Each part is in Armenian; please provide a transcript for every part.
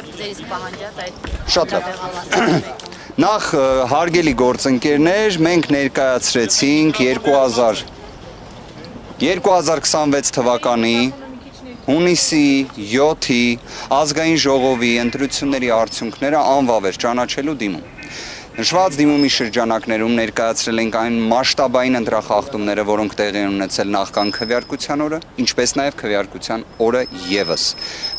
նաև ձերից պահանջած այդ Շատ լավ։ Նախ հարգելի գործընկերներ, մենք ներկայացրեցինք 2026 թվականի հունիսի 7-ի ազգային ժողովի ընտրությունների արդյունքները անվավեր ճանաչելու դիմում։ Նշված դիմումի շրջանակներում ներկայացրել ենք այն մասշտաբային ընտրախախտումները, որոնք տեղի են ունեցել նախքան քվեարկության օրը, ինչպես նաև քվեարկության օրը ևս։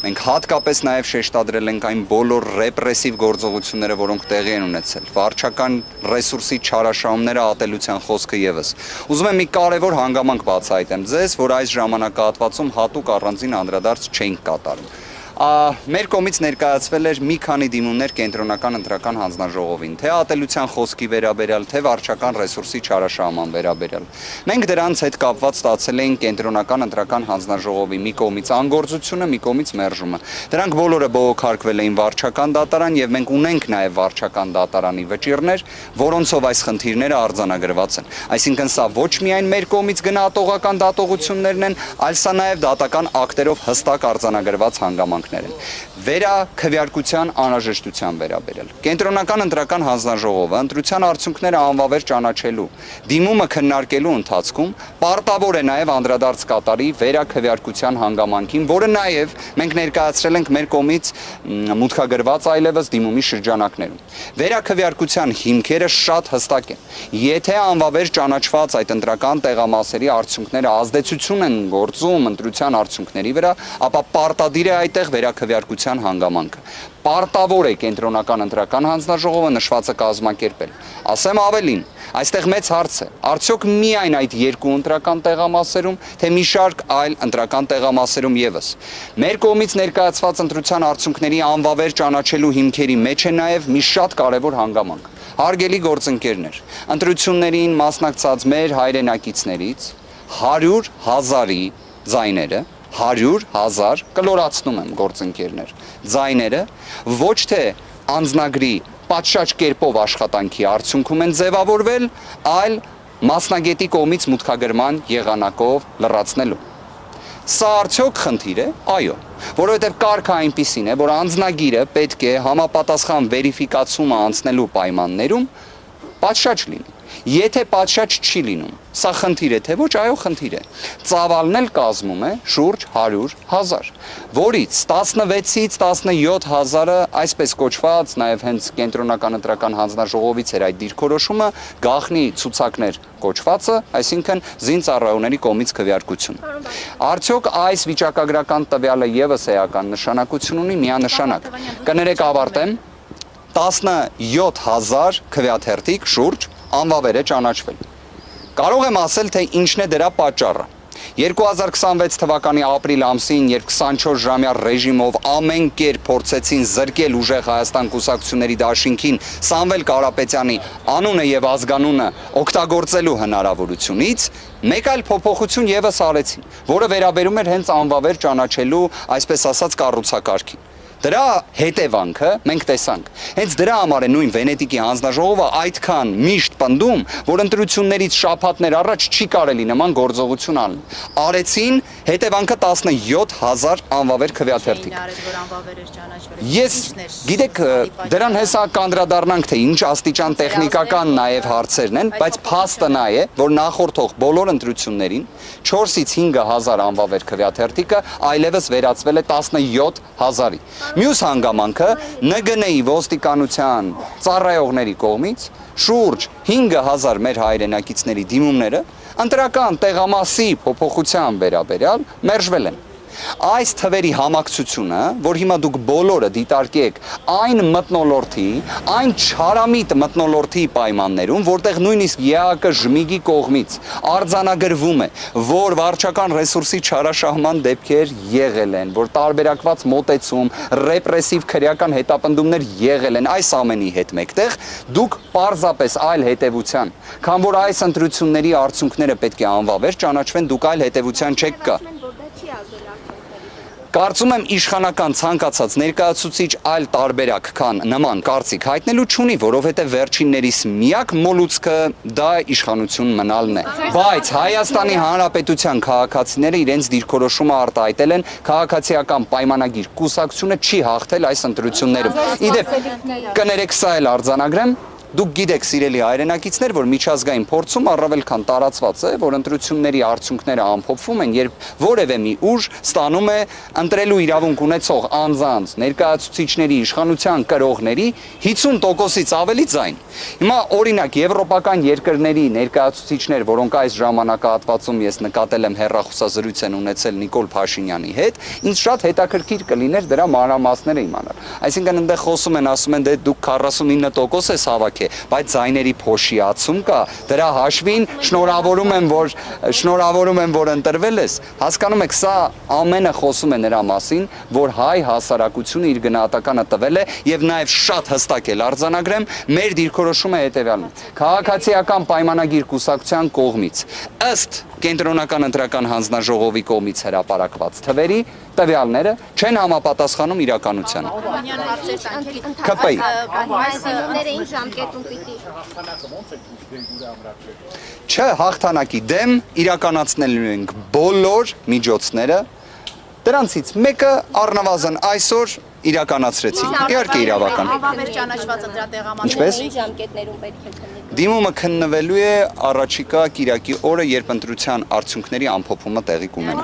Մենք հատկապես նաև շեշտադրել ենք այն բոլոր ռեպրեսիվ գործողությունները, որոնք տեղի են ունեցել, վարչական ռեսուրսի չարաշահումները, ատելության խոսքը ևս։ Ուզում եմ մի կարևոր հանգամանք բացահայտեմ ձեզ, որ այս ժամանակահատվածում հատուկ առանձին անդրադարձ չենք կատարում։ Մեր կողմից ներկայացվել էր մի քանի դիմումներ կենտրոնական ընտրական հանձնաժողովին, թե ատելության խոսքի վերաբերյալ, թե վարչական ռեսուրսի չարաշահման վերաբերյալ։ Մենք դրանց հետ կապված ստացել էինք կենտրոնական ընտրական հանձնաժողովի մի կողմից անգործությունը, մի կողմից մերժումը։ Դրանք բոլորը բողոքարկվել էին վարչական դատարան եւ մենք ունենք նաեւ վարչական դատարանի վճիռներ, որոնցով այս խնդիրները արձանագրված են։ Այսինքն սա ոչ միայն մեր կողմից գնահատողական դատողություններն են, այլ սա նաեւ դատական ակտերով հստակ արձանագրված հանգամանք վերաքվեարկության անհրաժեշտության վերաբերել։ Կենտրոնական ընտրական հանձնաժողովը ընտրության արդյունքները անվավեր ճանաչելու, դիմումը քննարկելու ընթացքում պարտավոր է նաև անդրադարձ կատարի վերաքվեարկության հանգամանքին, որը նաև մենք ներկայացրել ենք մեր կողմից մուտքագրված այլևս դիմումի շրջանակներում։ Վերաքվեարկության հիմքերը շատ հստակ են։ Եթե անվավեր ճանաչված այդ ընտրական տեղամասերի արդյունքները ազդեցություն են գործում ընտրության արդյունքների վրա, ապա պարտադիր է այդտեղ վերաքվեարկության հանգամանքը։ Պարտավոր է կենտրոնական ընտրական հանձնաժողովը նշվածը կազմակերպել։ Ասեմ ավելին, այստեղ մեծ հարց է, արդյոք միայն այդ երկու ընտրական տեղամասերում, թե մի շարք այլ ընտրական տեղամասերում ևս։ Մեր կողմից ներկայացված ընտրության արդյունքների անվավեր ճանաչելու հիմքերի մեջ է նաև մի շատ կարևոր հանգամանք։ Հարգելի գործընկերներ, ընտրություններին մասնակցած մեր հայրենակիցներից 100,000-ի ձայները 100,000 կլորացնում եմ գործընկերներ, ձայները ոչ թե անձնագրի պատշաճ կերպով աշխատանքի արդյունքում են ձևավորվել, այլ մասնագետի կողմից մուտքագրման եղանակով լրացնելու։ Սա արդյոք խնդիր է, այո, որովհետև կարգը այնպիսին է, որ անձնագիրը պետք է համապատասխան վերիֆիկացումը անցնելու պայմաններում պատշաճ լինի։ Եթե պատշաճ չի լինում, սա խնդիր է, թե ոչ, այո, խնդիր է։ Ծավալն էլ կազմում է շուրջ 100,000, որից 16-ից 17,000-ը այսպես կոչված, նաև հենց կենտրոնական ընտրական հանձնաժողովից էր այդ դիրքորոշումը, գաղտնի ցուցակներ կոչվածը, այսինքն զինծառայողների կողմից քվեարկություն։ Արդյոք այս վիճակագրական տվյալը ևս էական նշանակություն ունի, միանշանակ։ Կներեք ավարտեմ, 17,000 քվեաթերթիկ շուրջ անվավեր է ճանաչվել։ Կարող եմ ասել, թե ինչն է դրա պատճառը։ 2026 թվականի ապրիլ ամսին, երբ 24-ժամյա ռեժիմով ամեն կերպ փորձեցին զրկել ուժեղ Հայաստան կուսակցությունների դաշինքին Սամվել Կարապետյանի անունը եւ ազգանունը օգտագործելու հնարավորությունից, մեկ այլ փոփոխություն ևս արեցին, որը վերաբերում էր հենց անվավեր ճանաչելու, այսպես ասած, կառուցակարգին։ Դրա հետևանքը մենք տեսանք։ Հենց դրա համար է նույն Վենետիկի հանձնաժողովը այդքան միշտ պնդում, որ ընտրություններից շաբաթներ առաջ չի կարելի նման գործողություն անել։ Արեցին, հետևանքը 17,000 անվավեր քվեաթերթիկ։ Ես, գիտեք, դրան հեսա կանդրադառնանք, թե ինչ աստիճան տեխնիկական նաև հարցերն են, բայց փաստը նա է, որ նախորդող բոլոր ընտրություններին 4-ից 5,000 անվավեր քվեաթերթիկը այլևս վերածվել է 17,000-ի։ Մյուս հանգամանքը ՆԳՆ-ի ոստիկանության ծառայողների կողմից շուրջ 5,000 մեր հայրենակիցների դիմումները ընտրական տեղամասի փոփոխության վերաբերյալ մերժվել են։ Այս թվերի համակցությունը, որ հիմա դուք բոլորը դիտարկեք այն մթնոլորտի, այն չարամիտ մթնոլորտի պայմաններում, որտեղ նույնիսկ ԵԱԿ ժմիգի կողմից արձանագրվում է, որ վարչական ռեսուրսի չարաշահման դեպքեր եղել են, որ տարբերակված մոտեցում, ռեպրեսիվ քրեական հետապնդումներ եղել են, այս ամենի հետ մեկտեղ դուք պարզապես այլ հետևության, քան որ այս ընտրությունների արդյունքները պետք է անվավեր ճանաչվեն, դուք այլ հետևության չեք կա։ Կարծում եմ իշխանական ցանկացած ներկայացուցիչ այլ տարբերակ քան նման կարծիք հայտնելու չունի, որովհետև վերջիններիս միակ մոլուցքը դա իշխանություն մնալն է։ Բայց Հայաստանի Հանրապետության քաղաքացիները իրենց դիրքորոշումը արտահայտել են, քաղաքացիական պայմանագիր կուսակցությունը չի հաղթել այս ընտրություններում։ Իդեպ, կներեք սա էլ արձանագրեմ, դուք գիտեք սիրելի հայրենակիցներ, որ միջազգային փորձում առավել քան տարածված է, որ ընտրությունների արդյունքները ամփոփվում են, երբ որևէ մի ուժ ստանում է ընտրելու իրավունք ունեցող անձանց, ներկայացուցիչների, իշխանության կրողների 50%-ից ավելի ձայն։ Հիմա օրինակ եվրոպական երկրների ներկայացուցիչներ, որոնք այս ժամանակահատվածում ես նկատել եմ հեռախոսազրույց են ունեցել Նիկոլ Փաշինյանի հետ, ինձ շատ հետաքրքիր կլիներ դրա մանրամասները իմանալ։ Այսինքն այնտեղ խոսում են, ասում են, դե դուք 49% ես հավաք բայց ձայների փոշիացում կա, դրա հաշվին շնորհավորում եմ, որ ընտրվել ես, հասկանում եք, սա ամենը խոսում է նրա մասին, որ հայ հասարակությունը իր գնահատականը տվել է եւ նաեւ շատ հստակ էլ արձանագրեմ, մեր դիրքորոշումը հետեւյալն է. Քաղաքացիական պայմանագիր կուսակցության կողմից ըստ Կենտրոնական ընտրական հանձնաժողովի կողմից հրապարակված թվերի տվյալները չեն համապատասխանում իրականությանը։ ԿՊ-ի հաղթանակի դեմ իրականացնելու ենք բոլոր միջոցները, դրանցից մեկը առնվազն այսօր իրականացրեցինք։ Իհարկե իրավական։ Ինչպես? Դիմումը քննվելու է առաջիկա կիրակի օրը, երբ ընտրության արդյունքների ամփոփումը տեղի կունենա։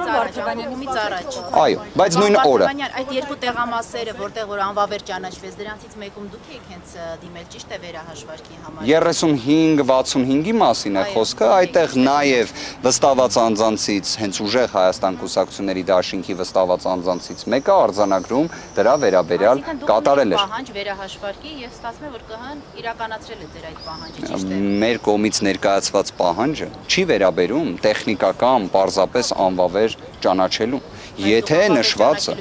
Այո, բայց նույն օրը։ Այդ երկու տեղամասերը, որտեղ որ անվավեր ճանաչվեց, դրանցից մեկում դուք եք հենց դիմել, ճիշտ է վերահաշվարկի համար։ 35-65-ի մասին է խոսքը, այդտեղ նաև վստահված անձանցից, հենց ուժեղ Հայաստան կուսակցությունների դաշինքի վստահված անձանցից մեկը արձանագրում դրա վերաբերյալ կատարել էր։ Պահանջ վերահաշվարկի եւ ստացվում է, որ ԿՀ-ն իրականացրել է ձեր այդ պահանջը։ Մեր կողմից ներկայացված պահանջը չի վերաբերում տեխնիկական, պարզապես անվավեր ճանաչելու։ Եթե նշվածը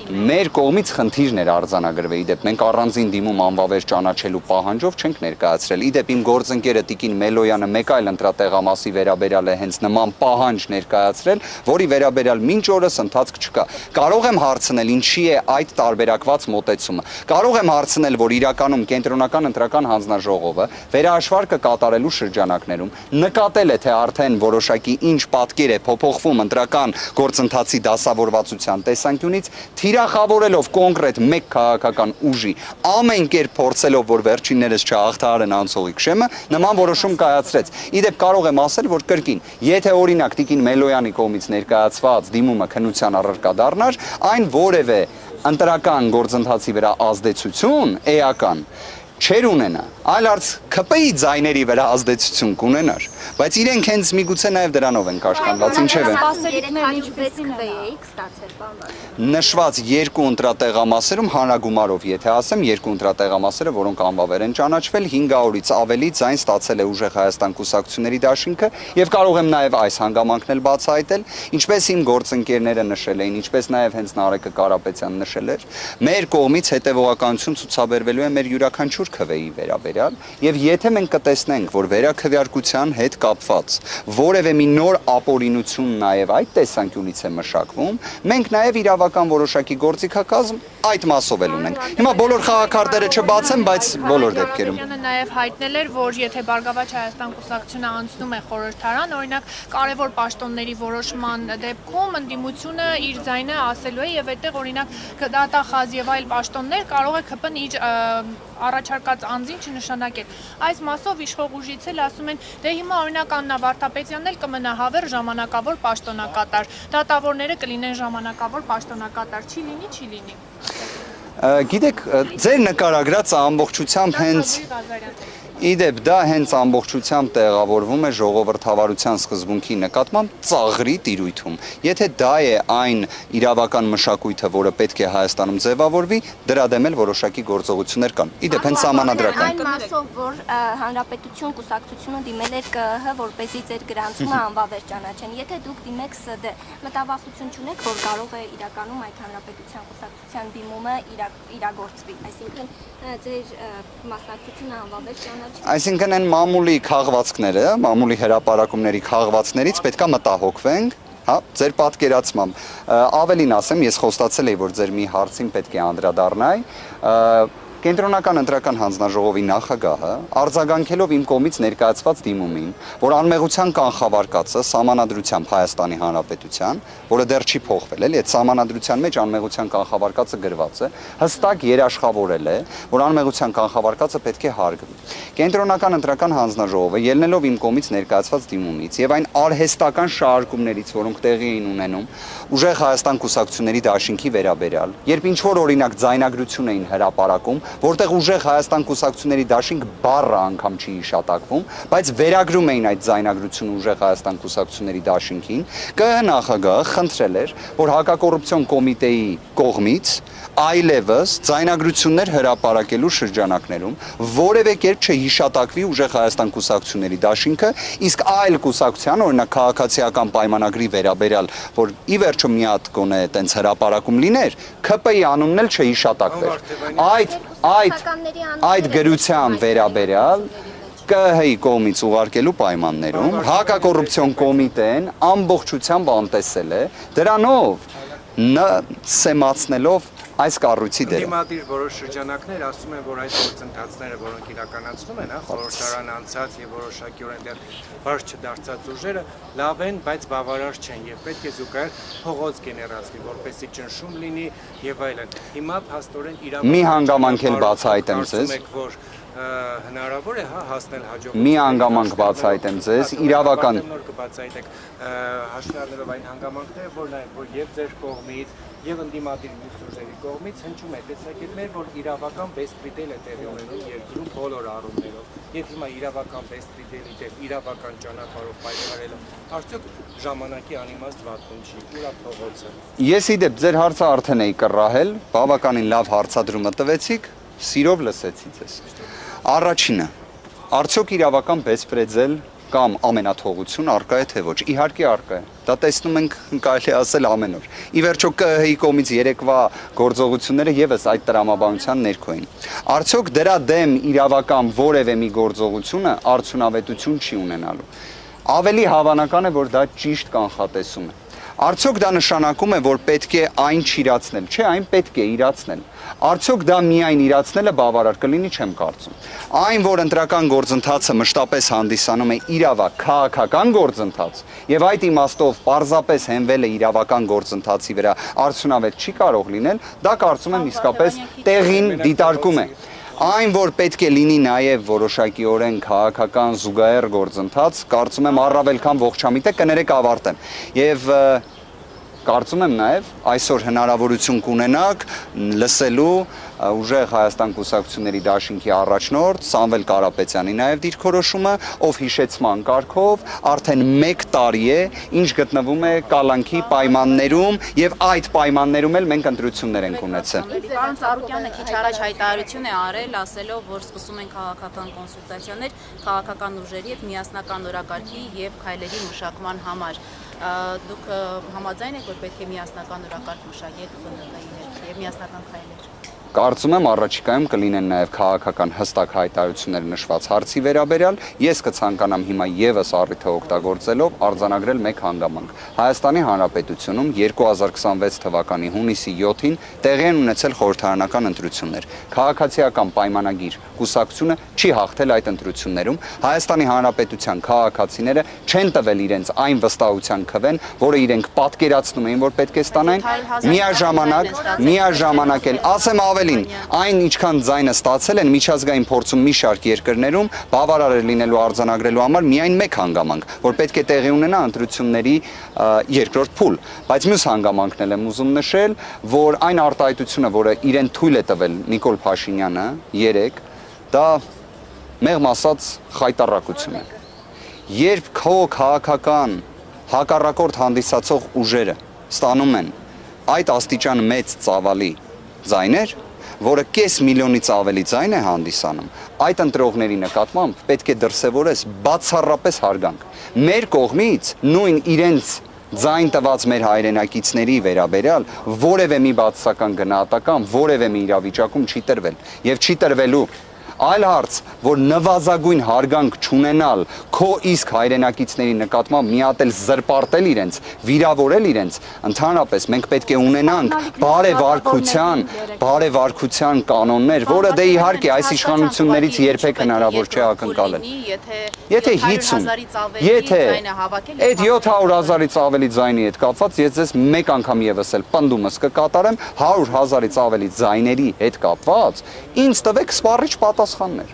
մեր կողմից խնդիրն էր արձանագրվել, իդեպ մենք առանձին դիմում անվավեր ճանաչելու պահանջով չենք ներկայացրել։ Իդեպ իմ գործընկերը Տիկին Մելոյանը մեկ այլ ընտրատեղամասի վերաբերյալ է հենց նման պահանջ ներկայացրել, որի վերաբերյալ մինչ օրս ընթացք չկա։ Կարող եմ հարցնել, ինչի է այդ տարբերակված մոտեցումը։ Կարող եմ հարցնել, որ իրականում Կենտրոնական ընտրական հանձնաժողովը վերահաշվարկը կատարելու շրջանակներում նկատել է, թե արդեն որոշակի ինչ պատկեր է փոփոխվում ընտրական գործընթացի դասավորվածության տեսանկյունից, թիրախավորելով կոնկրետ մեկ քաղաքական ուժի, ամեն կերպ փորձելով, որ վերջիններս չհաղթահարեն անցողիկ շեմը, նման որոշում կայացրեց։ Իդեպ կարող եմ ասել, որ կրկին, եթե օրինակ Տիկին Մելոյանի կողմից ներկայացված դիմումը քննության առարկա դառնար, այն որևէ ընտրական գործընթացի վրա ազդեցություն էական չեր ունենա, այլ արդ ԿՊ-ի ձայների վրա ազդեցություն կունենար, բայց իրենք հենց միգուցե նաև դրանով են կաշկանդված, ինչև է։ Նշված երկու ընտրատեղամասերում հանրագումարով, եթե ասեմ, երկու ընտրատեղամասերը, որոնք անվավեր են ճանաչվել, 500-ից ավելի ձայն ստացել է ուժեղ Հայաստան կուսակցությունների դաշինքը եւ կարող եմ նաև այս հանգամանքն էլ բացահայտել, ինչպես իմ գործընկերները նշել էին, ինչպես նաև հենց Նարեկը Կարապետյանը նշել էր, մեր կողմից հետևողականություն ցուցաբերվելու է մեր յուրաքանչյուր քվեի վերաբերյալ եւ եթե մենք կտեսնենք, որ վերաքվեարկության հետ կապված որևէ մի նոր ապօրինություն նաեւ այդ տեսանկյունից է մշակվում, մենք նաեւ իրավական որոշակի գործիքակազմ այդ մասով էլ ունենք։ Հիմա բոլոր խաղակարտերը չբացեմ, բայց բոլոր դեպքերում նաեւ հայտնել էր, որ եթե Բարգավաճ Հայաստան կուսակցությունը անցնում է խորհրդարան, օրինակ կարևոր պաշտոնների որոշման դեպքում ընդդիմությունը իր ձայնը ասելու է եւ այդտեղ օրինակ դատախազ եւ այլ պաշտոններ կարող է ԿՊ-ն իր առաջարկած անձին չնշանակել։ Այս մասով իշխող ուժից էլ ասում են, դե հիմա օրինակ Աննա Վարդապետյանն էլ կմնա հավեր ժամանակավոր պաշտոնակատար, դատավորները կլինեն ժամանակավոր պաշտոնակատար, չի լինի։ Գիտեք, ձեր նկարագրածը ամբողջությամբ հենց Իդեպ դա հենց ամբողջությամբ տեղավորվում է ժողովրդավարության սկզբունքի նկատմամբ ծաղրի տիրույթում։ Եթե դա է այն իրավական մշակույթը, որը պետք է Հայաստանում ձևավորվի, դրա դեմ էլ որոշակի գործողություններ կան։ Իդեպ հենց սահմանադրական։ Այն մասով, որ Հանրապետություն կուսակցությունը դիմել էր ԿՀ, որպեսզի ձեր գրանցումը անվավեր ճանաչեն։ Եթե դուք դիմեք ՍԴ, մտավախություն չունեք, որ կարող է իրականում այդ Հանրապետության կուսակցության դիմումը իրագործվի, այսինքն ձեր մասնակցությունը անվավեր ճանաչի։ Այսինքն այն մամուլի քաղվածքները, մամուլի հրապարակումների քաղվածներից պետքա մտահոգվենք հա, ձեր պատկերացմամբ։ Ավելին ասեմ, ես խոստացել եի, որ ձեր մի հարցին պետք է անդրադառնայի, Կենտրոնական ընտրական հանձնաժողովի նախագահը արձագանքելով իմ կողմից ներկայացված դիմումին, որ անմեղության կանխավարկածը սահմանադրությամբ Հայաստանի Հանրապետության, որը դեռ չի փոխվել, էլի, այդ սահմանադրության մեջ անմեղության կանխավարկածը գրված է, հստակ երաշխավորել է, որ անմեղության կանխավարկածը պետք է հարգվի։ Կենտրոնական ընտրական հանձնաժողովը ելնելով իմ կողմից ներկայացված դիմումից եւ այն արհեստական շարժումներից, որոնք տեղի էին ունենում ուժեղ Հայաստան կուսակցությունների դաշինքի վերաբերյալ, երբ ինչ որ օրինակ ձայնագրություն էին հրապարակում, որտեղ ուժեղ Հայաստան կուսակցությունների դաշինք բառը անգամ չի հիշատակվում, բայց վերագրում էին այդ ձայնագրությունը ուժեղ Հայաստան կուսակցությունների դաշինքին, ԿՀ նախագահը խնդրել էր, որ հակակոռուպցիոն կոմիտեի կողմից այլևս ձայնագրություններ հրապարակելու շրջանակներում որևէ կերպ չհիշատակվի ուժեղ Հայաստան կուսակցությունների դաշինքը, իսկ այլ կուսակցության, օրինակ քաղաքացիական պայմանագրի վերաբերյալ, որ ի վերջո մի հատ գոնե այտենց հրապարակում լիներ, ՔՊ-ի անունն էլ չհիշատակվեր։ Այդ գրության վերաբերյալ ԿՀ-ի կողմից ուղարկելու պայմաններում հակակոռուպցիոն կոմիտեն ամբողջությամբ անտեսել է, դրանով սեմացնելով այս կառույցի դերը։ Դիմադիր որոշ շրջանակներ ասում են, որ այս գործընթացները, որոնք իրականացնում են, խորհրդարան անցած եւ որոշակիորեն դեռ բարձ չդարձած ուժերը, լավ են, բայց բավարար չեն եւ պետք է զուգահեռ փողոց գեներացվի, որպեսզի ճնշում լինի եւ այլն։ Հիմա փաստորեն իրավական մի հանգամանք էլ բացահայտեմ ձեզ, հնարավոր է հասնել հաջողության։ Մի հանգամանք բացահայտեմ ձեզ, իրավական նոր կբացահայտեք հաշվի առնելով այն հանգամանքները, որ եւ ձեր կողմից եւ ընդդիմադիր մյուս ուժերի կողմից հնչում է տեսակետներ, որ իրավական բեսպրեդել է տեղի ունենում երկրում բոլոր առումներով։ Եվ հիմա իրավական բեսպրեդելի դեպ իրավական ճանապարհով պայքարելով, արդյոք ժամանակի անիմաստ վատում չի, ուրա փողոցը։ Ես իդեպ ձեր հարցը արդեն էի կռահել, բավականին լավ հարցադրումը տվեցիք, սիրով լսեցի ձեզ։ Առաջինը, արդյոք իրավական բեսպրեդել կամ ամենաթողություն արկա է թե ոչ, իհարկե արկա է, դա տեսնում ենք կարելի ասել ամեն օր։ Ի վերջո ԿՀ-ի կողմից երեկվա գործողությունները եւս այդ տրամաբանության ներքո են։ Արդյոք դրա դեմ իրավական որևէ մի գործողությունը արդյունավետություն չի ունենալու։ Ավելի հավանական է, որ դա ճիշտ կանխատեսում է։ Արդյոք դա նշանակում է, որ պետք է այն չիրացնել, չէ, այն պետք է իրացնել։ Արդյոք դա միայն իրացնելը բավարար կլինի, չեմ կարծում։ Այն, որ ընտրական գործընթացը մշտապես հանդիսանում է իրավակ քաղաքական գործընթաց, եւ այդ իմաստով պարզապես հենվել է իրավական գործընթացի վրա, արդյունավետ չի կարող լինել, դա կարծում եմ իսկապես տեղին դիտարկում է։ Այն, որ պետք է լինի նաև որոշակիորեն քաղաքական զուգահեռ գործընթաց, կարծում եմ առավել քան ողջամիտ է, կներեք ավարտեմ։ Եվ կարծում եմ նաև այսօր հնարավորություն կունենաք լսելու ուժեղ Հայաստան կուսակցությունների դաշինքի առաջնորդ Սամվել Կարապետյանի նաև դիրքորոշումը, ով հիշեցման կարգով արդեն 1 տարի է, ինչ գտնվում է կալանքի պայմաններում եւ այդ պայմաններում էլ մենք ընտրություններ ենք ունեցել։ Պարոն Ծառուկյանը քիչ առաջ հայտարարություն է արել, ասելով, որ սկսում են քաղաքական կոնսուլտացիաներ քաղաքական ուժերի եւ միասնական օրակարգի եւ քայլերի մշակման համար։ Դուք համաձայն եք, որ պետք է միասնական օրակարգ մշակեք ԲՆԿ-ի հետ եւ միասնական քայլեր։ Կարծում եմ առաջիկայում կլինեն նաև քաղաքական հստակ հայտարարություններ նշված հարցի վերաբերյալ, ես կցանկանամ հիմա եւս առիթը օգտագործելով արձանագրել մեկ հանգամանք։ Հայաստանի Հանրապետությունում 2026 թվականի հունիսի 7-ին տեղի են ունեցել խորհրդարանական ընտրություններ։ Քաղաքացիական պայմանագիր կուսակցությունը չի հաղթել այդ ընտրություններում։ Հայաստանի Հանրապետության քաղաքացիները չեն տվել իրենց այն վստահության քվեն, որը իրենք պատկերացնում էին, որ պետք է ստանան։ Միաժամանակ էլ ասեմ այն ինչքան ձայնը ստացել են միջազգային փորձում մի շարք երկրներում բավարար է լինելու արձանագրելու համար միայն մեկ հանգամանք, որ պետք է տեղի ունենա ընտրությունների երկրորդ փուլ, բայց մյուս հանգամանքն եմ ուզում նշել, որ այն արտահայտությունը, որը իրեն թույլ է տվել Նիկոլ Փաշինյանը երեկ, դա մեղմ ասած խայտառակություն է։ Երբ քո քաղաքական հակառակորդ հանդիսացող ուժերը ստանում են այդ աստիճան մեծ ծավալի ձայներ, որը կես միլիոնից ավելի ձայն է հանդիսանում, այդ ընտրողների նկատմամբ պետք է դրսևորես բացառապես հարգանք։ Մեր կողմից նույն իրենց ձայն տված մեր հայրենակիցների վերաբերյալ որևէ մի բացասական գնահատական, որևէ մի իրավիճակում չի տրվել եւ չի տրվելու։ Այլ հարց, որ նվազագույն հարգանք չունենալ քո իսկ հայրենակիցների նկատմամբ մի հատ էլ զրպարտել իրենց, վիրավորել իրենց, ընդհանրապես մենք պետք է ունենանք բարեվարքության կանոններ, որը դե իհարկե այս իշխանություններից երբեք հնարավոր չէ ակնկալել։ Եթե 50, եթե այդ 700,000-ից ավելի ձայնի հետ կապված, ես ձեզ մեկ անգամ եւս էլ պնդումս կկատարեմ 100,000-ից ավելի ձայների հետ կապված, ինձ տվեք սպառիչ պատասխաններ։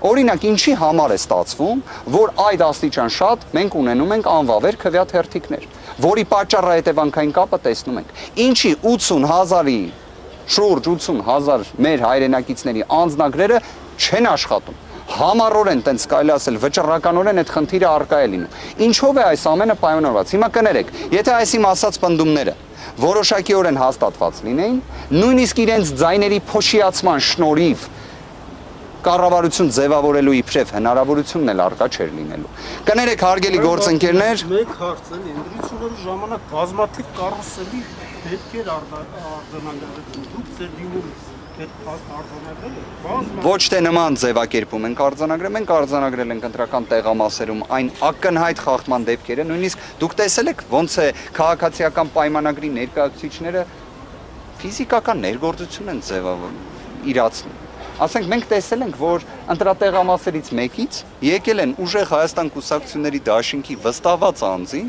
Օրինակ, ինչի համար է ստացվում, որ այդ աստիճան շատ մենք ունենում ենք անվավեր քվյատ հերթիկներ, որի պատճառը հետևանքային կապը տեսնում ենք։ Ինչի 80,000-ի շուրջ 80,000 մեր հայրենակիցների անձնագրերը չեն աշխատում։ Համառորեն տենց կարելի ասել վճռականորեն այդ խնդիրը առկա է լինում։ Ինչով է այս ամենը պայմանավորված։ Հիմա կներեք, եթե այս իմ ասած պնդումները որոշակիորեն հաստատված լինեին, նույնիսկ իրենց ձայների փոշիացման շնորհիվ կառավարություն ձևավորելու իբրև հնարավորությունն էլ առկա չէր լինելու։ Կներեք, հարգելի գործընկերներ, մեկ հարց է, ընտրությունների ժամանակ բազմաթիվ կառուցելի դեպքեր արձանագրվեցին։ Դուք ձեր դիմում ոչ թե նման ձևակերպում ենք արձանագրել, մենք արձանագրել ենք ընտրական տեղամասերում այն ակնհայտ խախտման դեպքերը, նույնիսկ դուք տեսել եք ոնց է քաղաքացիական պայմանագրի ներկայացուցիչները ֆիզիկական ներգործություն են իրացնում։ Ասենք մենք տեսել ենք, որ ընտրատեղամասերից մեկից եկել են ուժեղ Հայաստան կուսակցությունների դաշինքի վստահված անձին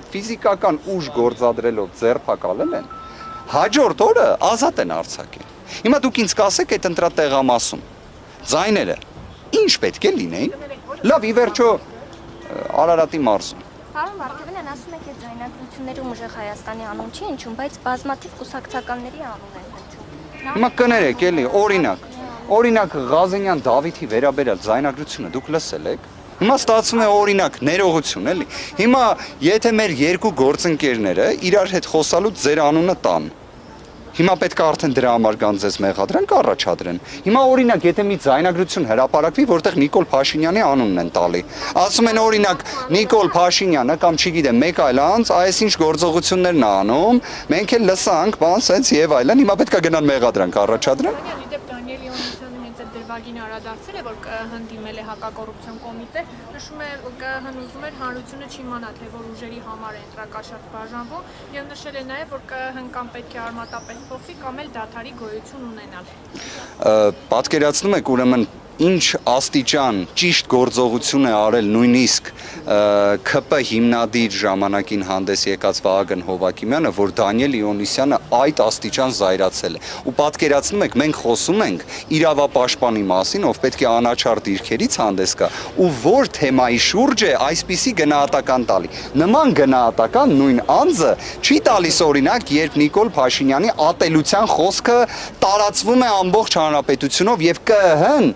ֆիզիկական ուժ գործադրելով ձերբակալել են, հաջորդ օրը ազատ են արձակել։ Հիմա դուք ինձ կասեք այդ ընտրատեղամասում ձայները ինչ պետք է լինեին։ Լավ, ի վերջո Արարատի մարզում։ Պարոն Վարդանյան, ասում եք այդ ձայնագրություններում ուժեղ Հայաստանի անուն չի հնչում, բայց բազմաթիվ կուսակցականների անուն են հնչում։ Հիմա կներեք, էլի, օրինակ Ղազենյան Դավիթի վերաբերյալ ձայնագրությունը դուք լսել եք։ Հիմա ստացվում է օրինակ ներողություն, էլի։ Հիմա եթե մեր երկու գործընկերները իրար հետ խոսալուց ձեր անունը տան, հիմա պետք է արդեն դրա համար գանձես մեղադրանք առաջադրեն։ Հիմա օրինակ, եթե մի ձայնագրություն հրապարակվի, որտեղ Նիկոլ Փաշինյանի անունն են տալի, ասում են օրինակ Նիկոլ Փաշինյանը կամ չգիտեմ մեկ այլ անձ այս ինչ գործողություններն է անում, մենք էլ լսանք, բան սենց եւ այլն, հիմա պետք է գնան մեղադրանք առաջադրեն։ Դրվագին անդրադարձել է, որ հնդիմել է հակակոռուպցիոն կոմիտե, նշում է ԿՀ-ն ուզում էր հանրությունը չիմանա, թե որ ուժերի համար է ընտրակաշառք բաժանվում, եւ նշել է նաեւ, որ ԿՀ-ն կամ պետք է արմատապես փոխվի, կամ էլ դադարի գոյություն ունենալ։ Պատկերացնում եք, ուրեմն ինչ աստիճան ճիշտ գործողություն է արել նույնիսկ ՔՊ հիմնադիր ժամանակին հանդես եկած Վահագն Հովակիմյանը, որ Դանիել Իոնիսյանը այդ աստիճան զայրացել է։ Ու պատկերացնում եք, մենք խոսում ենք իրավապաշտպանի մասին, ով պետք է անաչառ դիրքերից հանդես գա, ու որ թեմայի շուրջ է այսպիսի գնահատական տալի։ Նման գնահատական նույն անձը չի տալիս օրինակ, երբ Նիկոլ Փաշինյանի ատելության խոսքը տարածվում է ամբողջ հանրապետությունով եւ ԿՀ-ն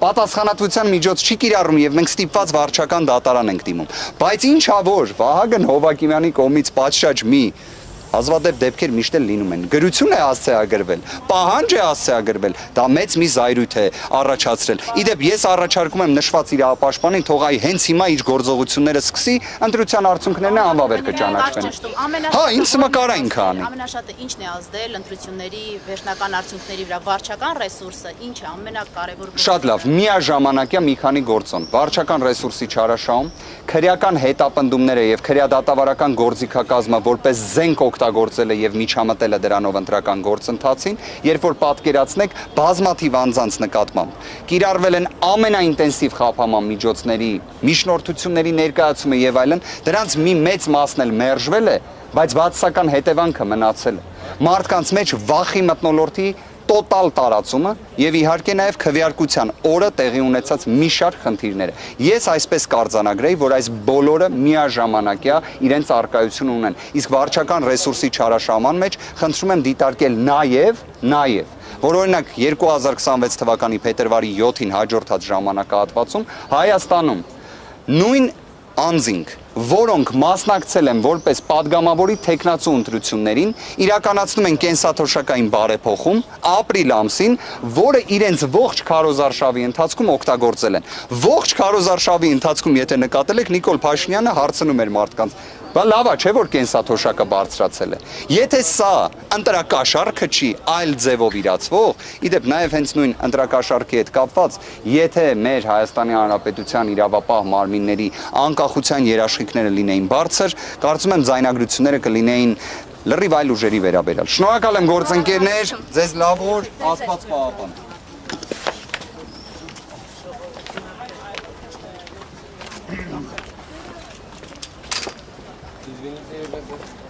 պատասխանատվության միջոց չի կիրառում եւ մենք ստիպված վարչական դատարան ենք դիմում։ Բայց ինչա որ Վահագն Հովակիմյանի կողմից պատշաճ մի հազվադեպ դեպքեր միշտ էլ լինում են։ Գրություն է հասցեագրվել, պահանջ է հասցեագրվել, դա մեծ մի զայրույթ է առաջացրել։ Իդեպ ես առաջարկում եմ նշված իրավապաշտպանին թող այ հենց հիմա իր գործողությունները սկսի, ընտրության արդյունքներն անվավեր կճանաչվեն։ Հա, ինձ մկարա ինքը անի։ Ամենաշատը ինչն է ազդել ընտրությունների վերջնական արդյունքների վրա, վարչական ռեսուրսը, ինչ է ամենակարևոր։ Շատ լավ, միաժամանակյա մի քանի գործոն, վարչական ռեսուրսի չարաշահում, քրեական հետապնդումները եւ քրեադատավարական գործիքակազմը որպես զենք օգտագործել է եւ միջամտել է դրանով ընտրական գործընթացին, երբ որ պատկերացնեք բազմաթիվ անձանց նկատմամբ կիրառվել են ամենաինտենսիվ խափանման միջոցների, միջնորդությունների ներկայացումը եւ այլն, դրանց մի մեծ մասն էլ մերժվել է, բայց բացասական հետևանքը մնացել է։ Մարդկանց մեջ վախի մթնոլորտի տոտալ տարածումը եւ իհարկե նաեւ քվեարկության օրը տեղի ունեցած մի շարք խնդիրները։ Ես այսպես կարձանագրեի, որ այս բոլորը միաժամանակյա իրենց արկայություն ունեն։ Իսկ վարչական ռեսուրսի չարաշահման մեջ խնդրում եմ դիտարկել նաեւ որ օրինակ 2026 թվականի փետրվարի 7-ին հաջորդած ժամանակահատվածում Հայաստանում նույն անձինք որոնք մասնակցել են որպես падգամավորի տեխնացու ընտրություններին, իրականացնում են կենսաթոշակային բարեփոխում ապրիլ ամսին, որը իրենց ողջ քարոզարշավի ընթացքում օգտագործել են։ Ողջ քարոզարշավի ընթացքում, եթե նկատել եք, Նիկոլ Փաշինյանը հարցնում էր մարդկանց. «Բա լավ է, չէ՞ որ կենսաթոշակը բարձրացել է»։ Եթե սա ընտրակաշառքը չի, այլ ձևով իրացվող, իդեպ նաև հենց նույն ընտրակաշառքի հետ կապված, եթե մեր Հայաստանի Հանրապետության իրավապահ մարմինների անկախության երաշխիքները լինեին բարձր, կարծում եմ ձայնագրությունները կլինեին լրիվ այլ ուժերի վերաբերյալ։ Շնորհակալ եմ գործընկերներ, ձեզ լավ օր, Աստված պահապան։ Извините, ребята.